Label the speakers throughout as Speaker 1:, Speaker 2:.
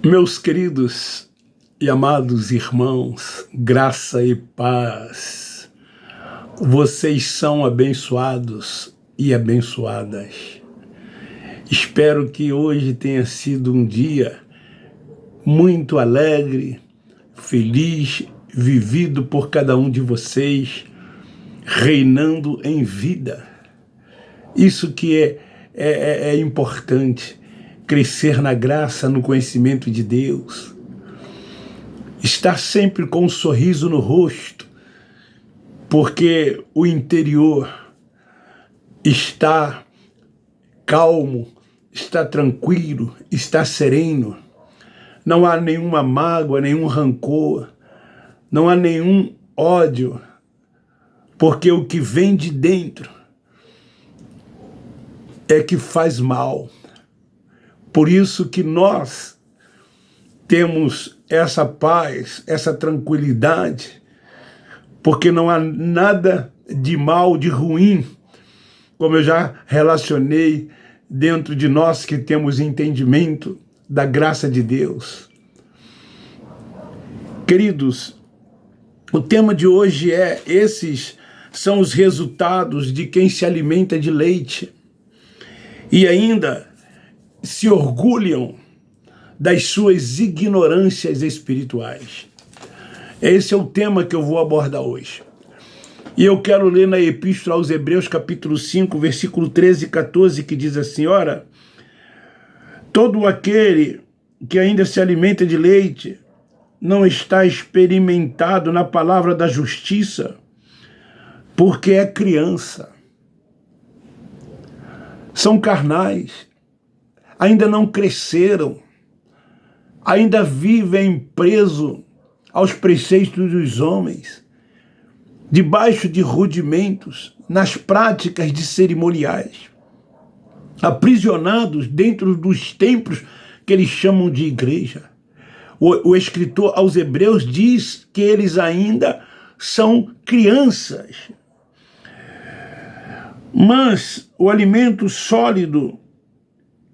Speaker 1: Meus queridos e amados irmãos, graça e paz, vocês são abençoados e abençoadas. Espero que hoje tenha sido um dia muito alegre, feliz, vivido por cada um de vocês, reinando em vida. Isso que é importante. Crescer na graça, no conhecimento de Deus, estar sempre com um sorriso no rosto, porque o interior está calmo, está tranquilo, está sereno, não há nenhuma mágoa, nenhum rancor, não há nenhum ódio, porque o que vem de dentro é que faz mal. Por isso que nós temos essa paz, essa tranquilidade, porque não há nada de mal, de ruim, como eu já relacionei dentro de nós que temos entendimento da graça de Deus. Queridos, o tema de hoje esses são os resultados de quem se alimenta de leite e ainda se orgulham das suas ignorâncias espirituais. Esse é o tema que eu vou abordar hoje. E eu quero ler na Epístola aos Hebreus, capítulo 5, versículo 13 e 14, que diz assim: ora, todo aquele que ainda se alimenta de leite não está experimentado na palavra da justiça, porque é criança. São carnais, ainda não cresceram, ainda vivem presos aos preceitos dos homens, debaixo de rudimentos, nas práticas de cerimoniais, aprisionados dentro dos templos que eles chamam de igreja. O escritor aos Hebreus diz que eles ainda são crianças. Mas o alimento sólido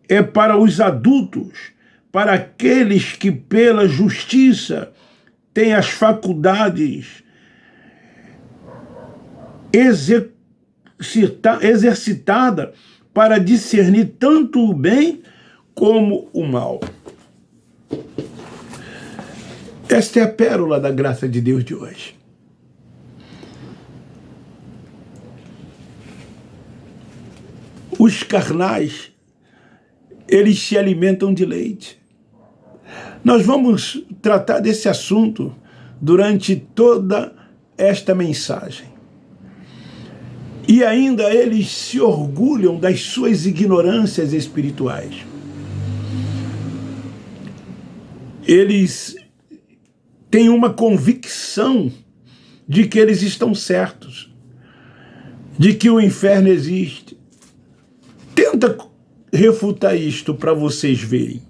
Speaker 1: é para os adultos, para aqueles que pela justiça têm as faculdades exercitadas para discernir tanto o bem como o mal. Esta é a pérola da graça de Deus de hoje. Os carnais, eles se alimentam de leite. Nós vamos tratar desse assunto durante toda esta mensagem. E ainda eles se orgulham das suas ignorâncias espirituais. Eles têm uma convicção de que eles estão certos, de que o inferno existe. Tenta refutar isto para vocês verem.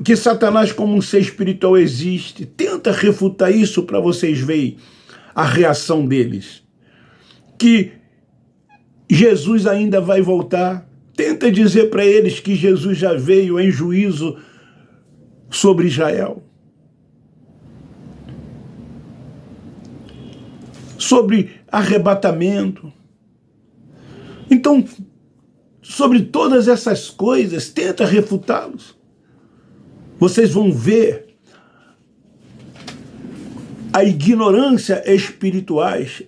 Speaker 1: Que Satanás como um ser espiritual existe. Tenta refutar isso para vocês verem a reação deles. Que Jesus ainda vai voltar. Tenta dizer para eles que Jesus já veio em juízo sobre Israel. Sobre arrebatamento. Então, sobre todas essas coisas, tenta refutá-los. Vocês vão ver a ignorância espirituais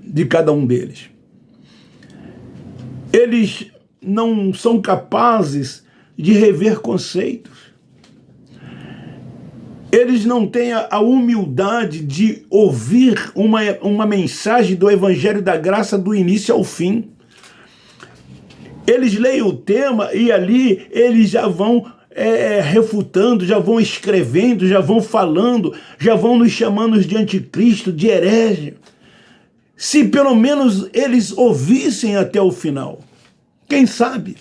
Speaker 1: de cada um deles. Eles não são capazes de rever conceitos. Eles não têm a humildade de ouvir uma mensagem do Evangelho da Graça do início ao fim. Eles leem o tema e ali eles já vão refutando, já vão escrevendo, já vão falando, já vão nos chamando de anticristo, de herege. Se pelo menos eles ouvissem até o final, quem sabe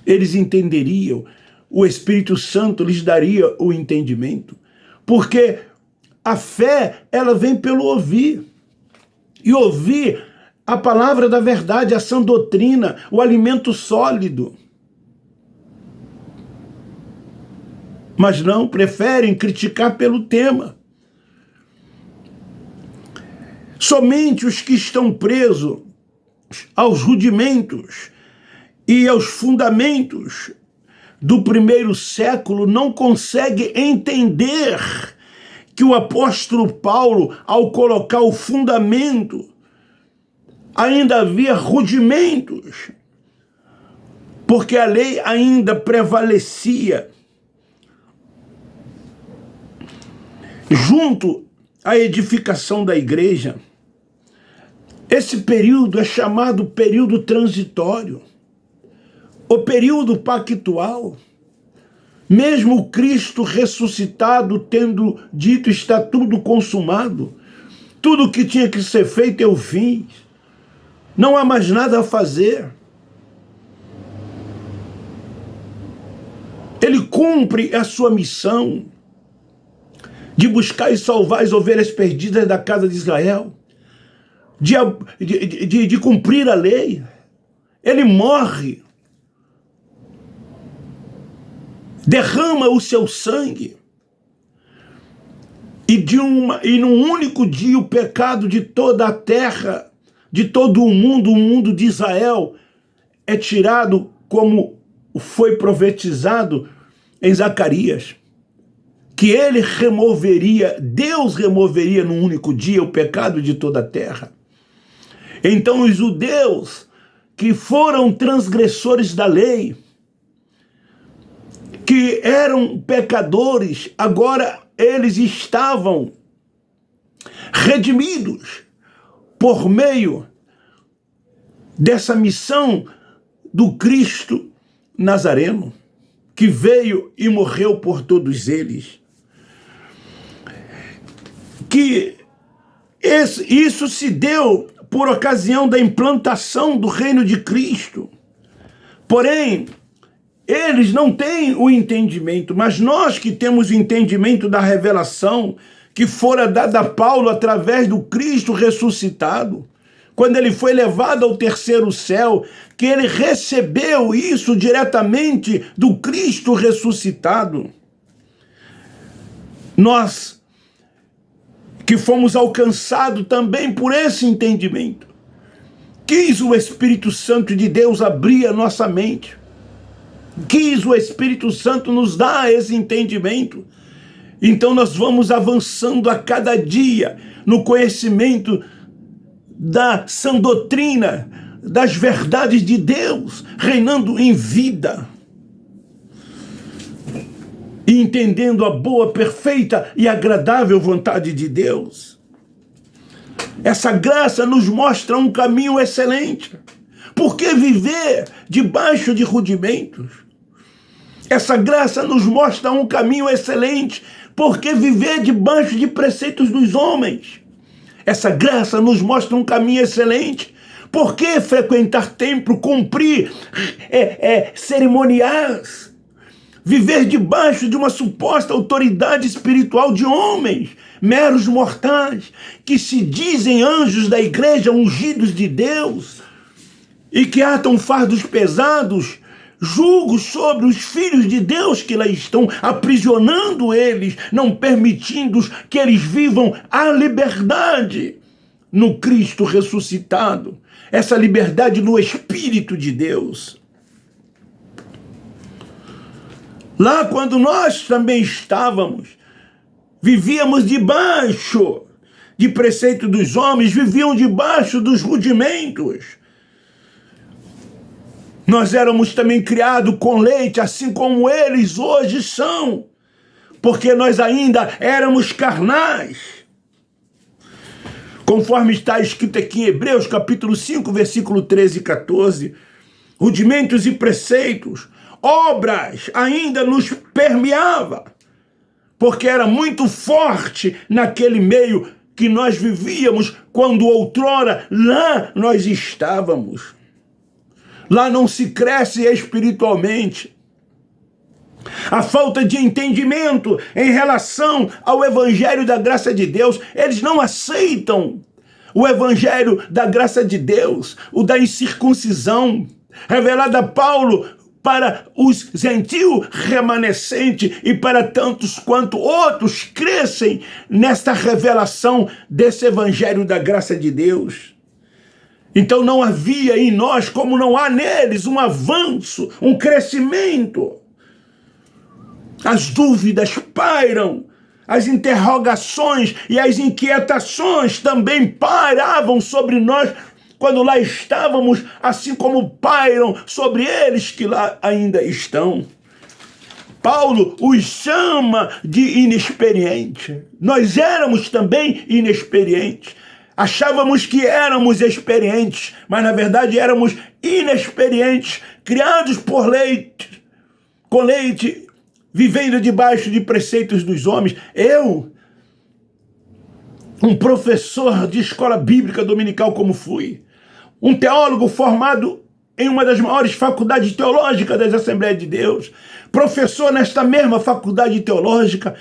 Speaker 1: eles entenderiam, o Espírito Santo lhes daria o entendimento, porque a fé, ela vem pelo ouvir, e ouvir a palavra da verdade, a sã doutrina, o alimento sólido. Mas não, preferem criticar pelo tema. Somente os que estão presos aos rudimentos e aos fundamentos do primeiro século não conseguem entender que o apóstolo Paulo, ao colocar o fundamento, ainda havia rudimentos, porque a lei ainda prevalecia. Junto à edificação da igreja, esse período é chamado período transitório, o período pactual. Mesmo Cristo ressuscitado tendo dito está tudo consumado, tudo que tinha que ser feito eu fiz, não há mais nada a fazer. Ele cumpre a sua missão de buscar e salvar as ovelhas perdidas da casa de Israel, de cumprir a lei. Ele morre, derrama o seu sangue, e num único dia o pecado de toda a terra, de todo o mundo de Israel, é tirado, como foi profetizado em Zacarias, que ele removeria, Deus removeria num único dia o pecado de toda a terra. Então os judeus que foram transgressores da lei, que eram pecadores, agora eles estavam redimidos por meio dessa missão do Cristo Nazareno, que veio e morreu por todos eles. Que isso se deu por ocasião da implantação do reino de Cristo. Porém, eles não têm o entendimento, mas nós que temos o entendimento da revelação que fora dada a Paulo através do Cristo ressuscitado, quando ele foi levado ao terceiro céu, que ele recebeu isso diretamente do Cristo ressuscitado. Nós que fomos alcançados também por esse entendimento, quis o Espírito Santo de Deus abrir a nossa mente, quis o Espírito Santo nos dar esse entendimento. Então nós vamos avançando a cada dia no conhecimento da sã doutrina, das verdades de Deus, reinando em vida, e entendendo a boa, perfeita e agradável vontade de Deus. Essa graça nos mostra um caminho excelente. Por que viver debaixo de rudimentos? Essa graça nos mostra um caminho excelente. Por que viver debaixo de preceitos dos homens? Essa graça nos mostra um caminho excelente. Por que frequentar templo, cumprir cerimoniais? Viver debaixo de uma suposta autoridade espiritual de homens, meros mortais, que se dizem anjos da igreja, ungidos de Deus, e que atam fardos pesados, julgos sobre os filhos de Deus que lá estão, aprisionando eles, não permitindo que eles vivam a liberdade no Cristo ressuscitado, essa liberdade no Espírito de Deus. Lá quando nós também estávamos, vivíamos debaixo de preceito dos homens, viviam debaixo dos rudimentos. Nós éramos também criados com leite, assim como eles hoje são, porque nós ainda éramos carnais. Conforme está escrito aqui em Hebreus, capítulo 5, versículo 13 e 14, rudimentos e preceitos, obras ainda nos permeava, porque era muito forte naquele meio que nós vivíamos, quando outrora lá nós estávamos. Lá não se cresce espiritualmente. A falta de entendimento em relação ao evangelho da graça de Deus, eles não aceitam o evangelho da graça de Deus, o da incircuncisão, revelado a Paulo para os gentios remanescentes e para tantos quanto outros crescem nesta revelação desse evangelho da graça de Deus. Então não havia em nós, como não há neles, um avanço, um crescimento. As dúvidas pairam, as interrogações e as inquietações também pairavam sobre nós quando lá estávamos, assim como pairam sobre eles que lá ainda estão. Paulo os chama de inexperientes. Nós éramos também inexperientes. Achávamos que éramos experientes, mas na verdade éramos inexperientes, criados por leite, com leite, vivendo debaixo de preceitos dos homens. Eu, um professor de escola bíblica dominical como fui, um teólogo formado em uma das maiores faculdades teológicas das Assembleias de Deus, professor nesta mesma faculdade teológica,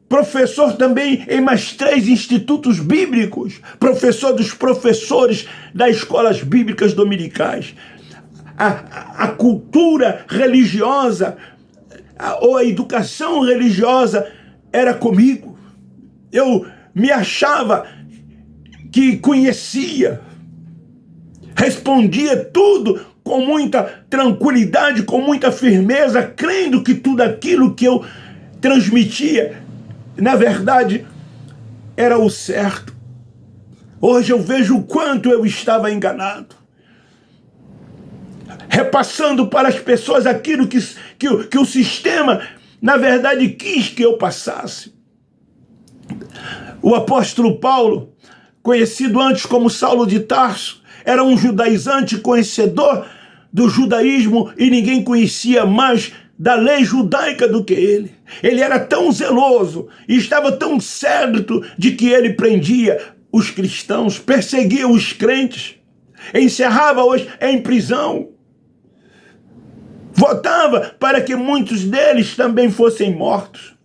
Speaker 1: professor também em mais 3 institutos bíblicos, professor dos professores das escolas bíblicas dominicais. A cultura religiosa ou a educação religiosa era comigo. Eu me achava que conhecia, respondia tudo com muita tranquilidade, com muita firmeza, crendo que tudo aquilo que eu transmitia, na verdade, era o certo. Hoje eu vejo o quanto eu estava enganado, repassando para as pessoas aquilo que o sistema, na verdade, quis que eu passasse. O apóstolo Paulo, conhecido antes como Saulo de Tarso, era um judaizante conhecedor do judaísmo e ninguém conhecia mais da lei judaica do que ele. Ele era tão zeloso e estava tão certo de que ele prendia os cristãos, perseguia os crentes, encerrava-os em prisão, votava para que muitos deles também fossem mortos.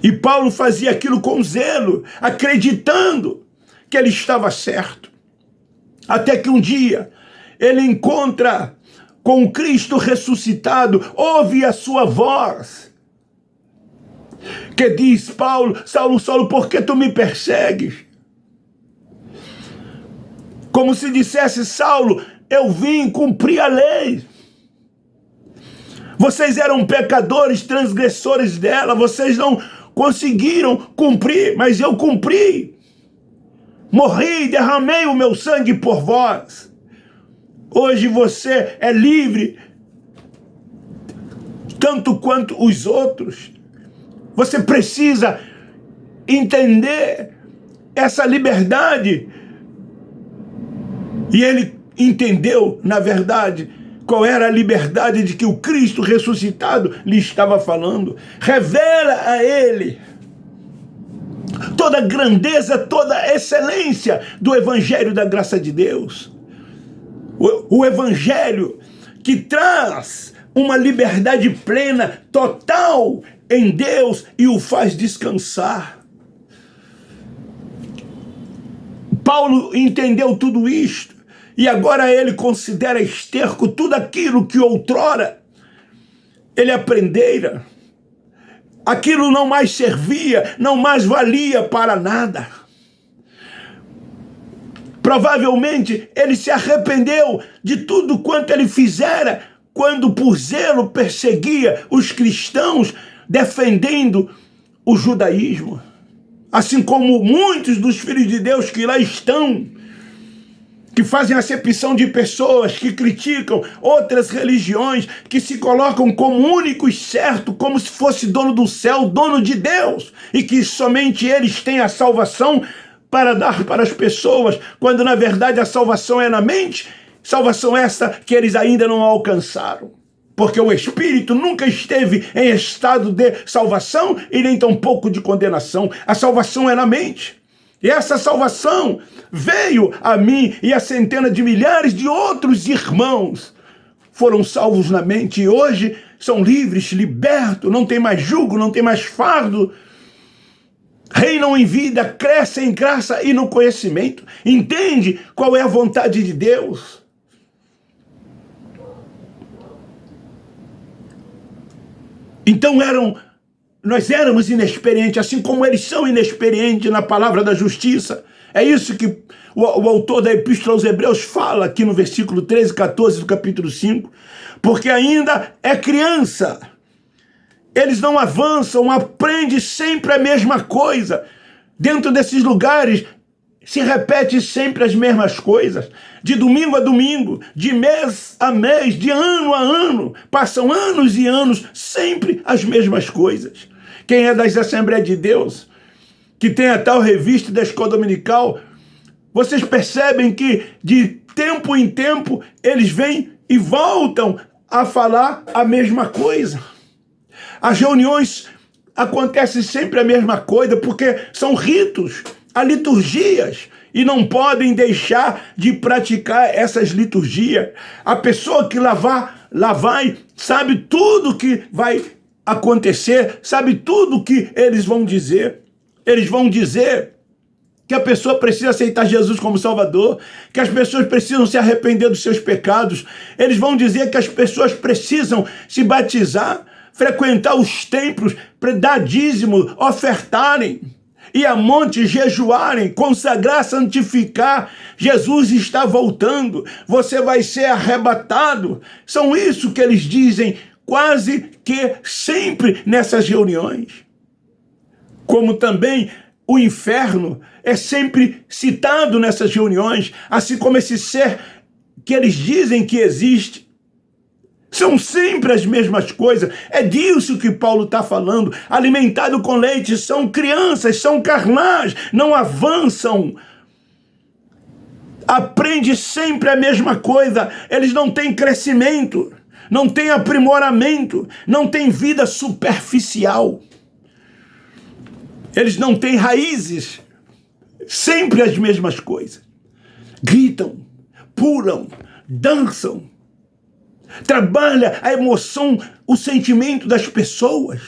Speaker 1: E Paulo fazia aquilo com zelo, acreditando que ele estava certo. Até que um dia ele encontra com Cristo ressuscitado, ouve a sua voz, que diz: Paulo, Saulo, Saulo, por que tu me persegues? Como se dissesse: Saulo, eu vim cumprir a lei. Vocês eram pecadores, transgressores dela, vocês não conseguiram cumprir, mas eu cumpri. Morri, derramei o meu sangue por vós. Hoje você é livre, tanto quanto os outros. Você precisa entender essa liberdade. E ele entendeu, na verdade, qual era a liberdade de que o Cristo ressuscitado lhe estava falando. Revela a ele toda a grandeza, toda a excelência do evangelho da graça de Deus. O evangelho que traz uma liberdade plena, total em Deus e o faz descansar. Paulo entendeu tudo isto e agora ele considera esterco tudo aquilo que outrora ele aprendera. Aquilo não mais servia, não mais valia para nada. Provavelmente ele se arrependeu de tudo quanto ele fizera quando por zelo perseguia os cristãos, defendendo o judaísmo. Assim como muitos dos filhos de Deus que lá estão, que fazem acepção de pessoas, que criticam outras religiões, que se colocam como únicos certos, como se fosse dono do céu, dono de Deus, e que somente eles têm a salvação para dar para as pessoas, quando na verdade a salvação é na mente, salvação essa que eles ainda não alcançaram. Porque o Espírito nunca esteve em estado de salvação e nem tampouco de condenação. A salvação é na mente. E essa salvação veio a mim e a centenas de milhares de outros irmãos foram salvos na mente e hoje são livres, libertos, não tem mais jugo, não tem mais fardo. Reinam em vida, crescem em graça e no conhecimento. Entende qual é a vontade de Deus? Então nós éramos inexperientes, assim como eles são inexperientes na palavra da justiça. É isso que o autor da Epístola aos Hebreus fala aqui no versículo 13 e 14 do capítulo 5. Porque ainda é criança. Eles não avançam, aprendem sempre a mesma coisa. Dentro desses lugares se repete sempre as mesmas coisas. De domingo a domingo, de mês a mês, de ano a ano. Passam anos e anos, sempre as mesmas coisas. Quem é das Assembleias de Deus, que tem a tal revista da Escola Dominical, vocês percebem que de tempo em tempo eles vêm e voltam a falar a mesma coisa. As reuniões acontecem sempre a mesma coisa, porque são ritos, há liturgias, e não podem deixar de praticar essas liturgias. A pessoa que lá vai, sabe tudo que vai acontecer, sabe tudo que eles vão dizer. Eles vão dizer que a pessoa precisa aceitar Jesus como Salvador, que as pessoas precisam se arrepender dos seus pecados. Eles vão dizer que as pessoas precisam se batizar, frequentar os templos, dar dízimo, ofertarem, ir a monte, jejuarem, consagrar, santificar. Jesus está voltando, você vai ser arrebatado. São isso que eles dizem quase que sempre nessas reuniões. Como também o inferno é sempre citado nessas reuniões, assim como esse ser que eles dizem que existe. São sempre as mesmas coisas. É disso que Paulo está falando. Alimentado com leite, são crianças, são carnais, não avançam. Aprende sempre a mesma coisa. Eles não têm crescimento, não têm aprimoramento, não têm vida superficial. Eles não têm raízes, sempre as mesmas coisas. Gritam, pulam, dançam. Trabalha a emoção, o sentimento das pessoas.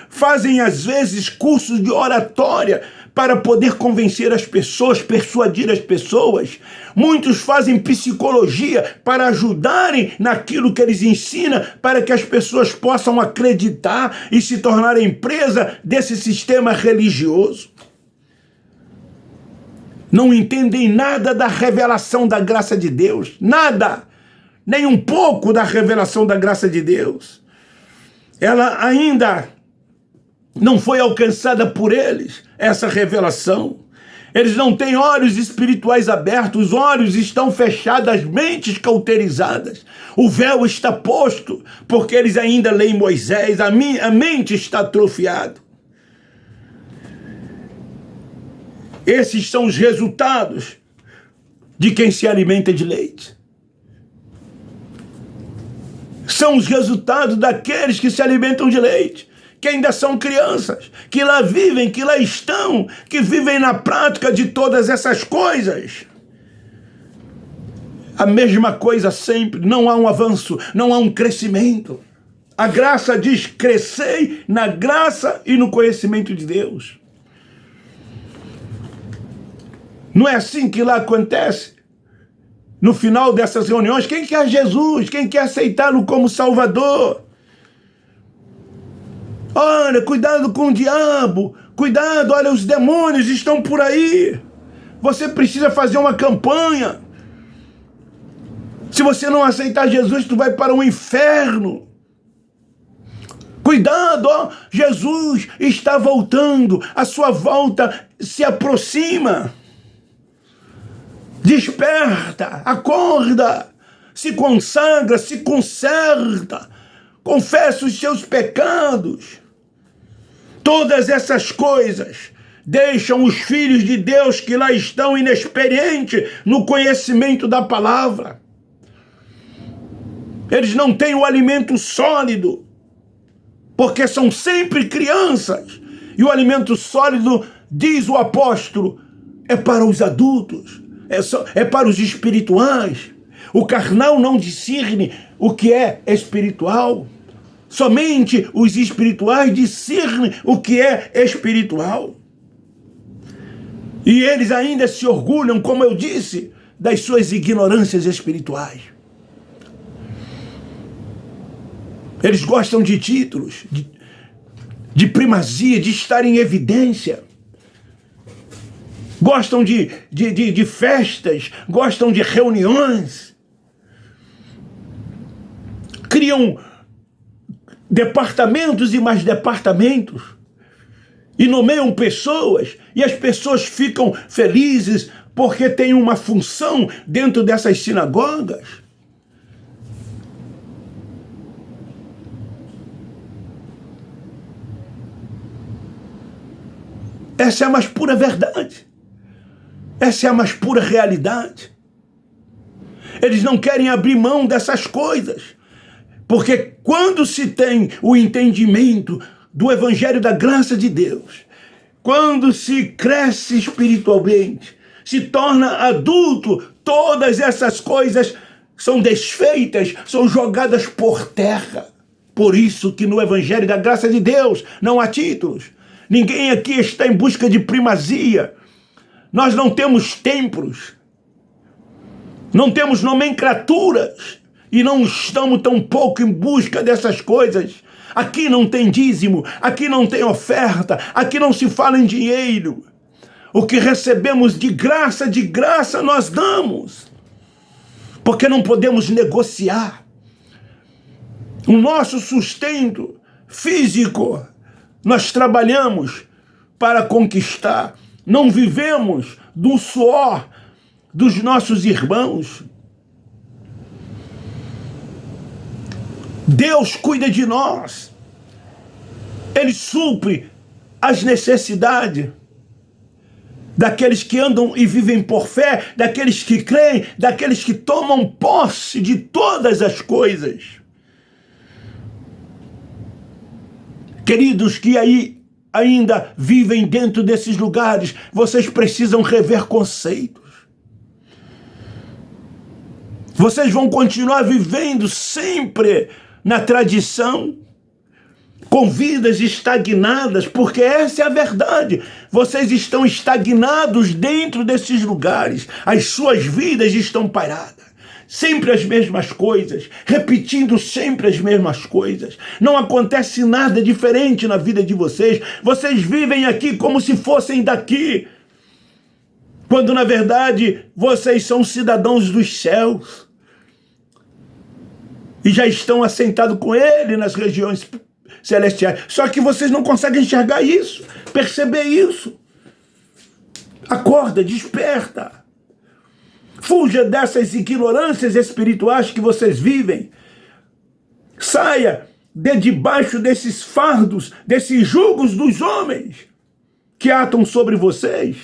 Speaker 1: Fazem, às vezes, cursos de oratória para poder convencer as pessoas, persuadir as pessoas. Muitos fazem psicologia para ajudarem naquilo que eles ensinam, para que as pessoas possam acreditar e se tornarem presa desse sistema religioso. Não entendem nada da revelação da graça de Deus, nada, nem um pouco da revelação da graça de Deus. Ela ainda não foi alcançada por eles, essa revelação. Eles não têm olhos espirituais abertos, os olhos estão fechados, as mentes cauterizadas. O véu está posto, porque eles ainda leem Moisés, a mente está atrofiada. Esses são os resultados de quem se alimenta de leite. São os resultados daqueles que se alimentam de leite, que ainda são crianças, que lá vivem, que lá estão, que vivem na prática de todas essas coisas. A mesma coisa sempre, não há um avanço, não há um crescimento. A graça diz: crescei na graça e no conhecimento de Deus. Não é assim que lá acontece? No final dessas reuniões, quem quer Jesus? Quem quer aceitá-lo como Salvador? Olha, cuidado com o diabo, cuidado, olha, os demônios estão por aí. Você precisa fazer uma campanha. Se você não aceitar Jesus, tu vai para o inferno. Cuidado, ó, Jesus está voltando, a sua volta se aproxima. Desperta, acorda, se consagra, se conserta, confessa os seus pecados. Todas essas coisas deixam os filhos de Deus que lá estão inexperientes no conhecimento da palavra. Eles não têm o alimento sólido, porque são sempre crianças. E o alimento sólido, diz o apóstolo, é para os adultos, é para os espirituais. O carnal não discerne o que é espiritual. Somente os espirituais discernem o que é espiritual. E eles ainda se orgulham, como eu disse, das suas ignorâncias espirituais. Eles gostam de títulos, de primazia, de estar em evidência. Gostam de festas, gostam de reuniões. Criam departamentos e mais departamentos. E nomeiam pessoas, e as pessoas ficam felizes porque tem uma função dentro dessas sinagogas. Essa é a mais pura verdade. Essa é a mais pura realidade. Eles não querem abrir mão dessas coisas. Porque quando se tem o entendimento do Evangelho da graça de Deus, quando se cresce espiritualmente, se torna adulto, todas essas coisas são desfeitas, são jogadas por terra. Por isso que no Evangelho da graça de Deus não há títulos. Ninguém aqui está em busca de primazia. Nós não temos templos, não temos nomenclaturas e não estamos tão pouco em busca dessas coisas. Aqui não tem dízimo, aqui não tem oferta, aqui não se fala em dinheiro. O que recebemos de graça nós damos. Porque não podemos negociar. O nosso sustento físico, nós trabalhamos para conquistar. Não vivemos do suor dos nossos irmãos. Deus cuida de nós. Ele supre as necessidades daqueles que andam e vivem por fé, daqueles que creem, daqueles que tomam posse de todas as coisas. Queridos que aí ainda vivem dentro desses lugares, vocês precisam rever conceitos. Vocês vão continuar vivendo sempre na tradição, com vidas estagnadas, porque essa é a verdade. Vocês estão estagnados dentro desses lugares. As suas vidas estão paradas. Sempre as mesmas coisas, repetindo sempre as mesmas coisas. Não acontece nada diferente na vida de vocês. Vocês vivem aqui como se fossem daqui, quando na verdade vocês são cidadãos dos céus e já estão assentados com Ele nas regiões celestiais. Só que vocês não conseguem enxergar isso, perceber isso. Acorda, desperta. Fuja dessas ignorâncias espirituais que vocês vivem. Saia de debaixo desses fardos, desses jugos dos homens que atam sobre vocês.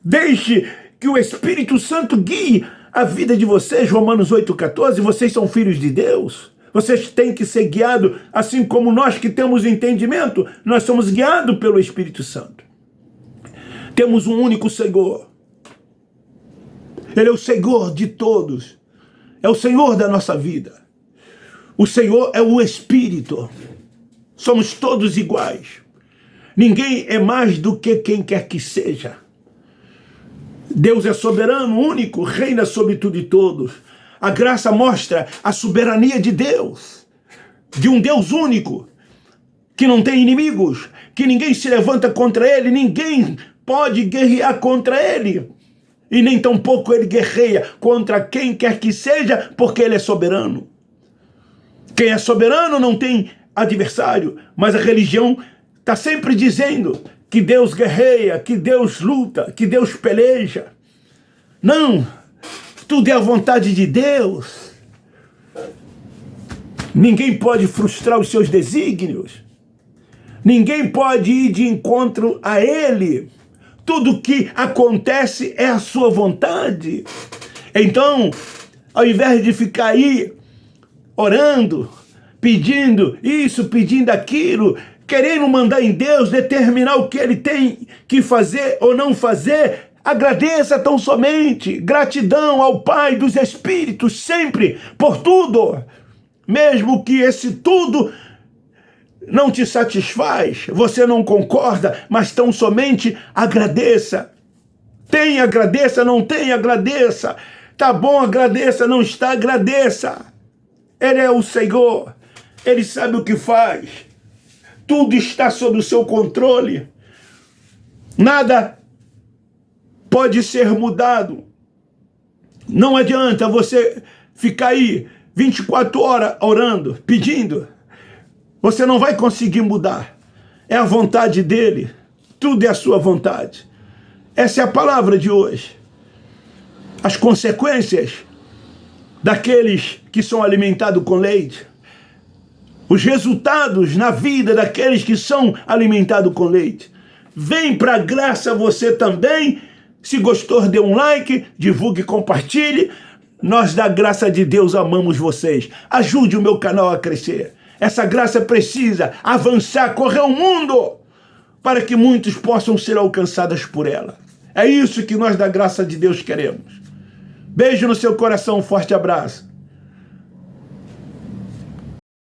Speaker 1: Deixe que o Espírito Santo guie a vida de vocês. Romanos 8,14, vocês são filhos de Deus. Vocês têm que ser guiados, assim como nós que temos entendimento, nós somos guiados pelo Espírito Santo. Temos um único Senhor. Ele é o Senhor de todos. É o Senhor da nossa vida. O Senhor é o Espírito. Somos todos iguais. Ninguém é mais do que quem quer que seja. Deus é soberano, único, reina sobre tudo e todos. A graça mostra a soberania de Deus. De um Deus único, que não tem inimigos, que ninguém se levanta contra ele, ninguém pode guerrear contra ele. E nem tampouco ele guerreia contra quem quer que seja, porque ele é soberano. Quem é soberano não tem adversário, mas a religião está sempre dizendo que Deus guerreia, que Deus luta, que Deus peleja. Não, tudo é a vontade de Deus. Ninguém pode frustrar os seus desígnios. Ninguém pode ir de encontro a Ele. Tudo que acontece é a sua vontade. Então, ao invés de ficar aí orando, pedindo isso, pedindo aquilo, querendo mandar em Deus determinar o que Ele tem que fazer ou não fazer, agradeça tão somente. Gratidão ao Pai dos Espíritos sempre, por tudo. Mesmo que esse tudo não te satisfaz, você não concorda, mas tão somente agradeça. Tem, agradeça, não tem, agradeça. Tá bom, agradeça, não está, agradeça. Ele é o Senhor. Ele sabe o que faz. Tudo está sob o seu controle. Nada pode ser mudado. Não adianta você ficar aí 24 horas orando, pedindo. Você não vai conseguir mudar. É a vontade dele. Tudo é a sua vontade. Essa é a palavra de hoje. As consequências daqueles que são alimentados com leite. Os resultados na vida daqueles que são alimentados com leite. Vem para a graça você também. Se gostou, dê um like, divulgue, compartilhe. Nós da graça de Deus amamos vocês. Ajude o meu canal a crescer. Essa graça precisa avançar, correr o mundo, para que muitos possam ser alcançados por ela. É isso que nós da graça de Deus queremos. Beijo no seu coração, um forte abraço.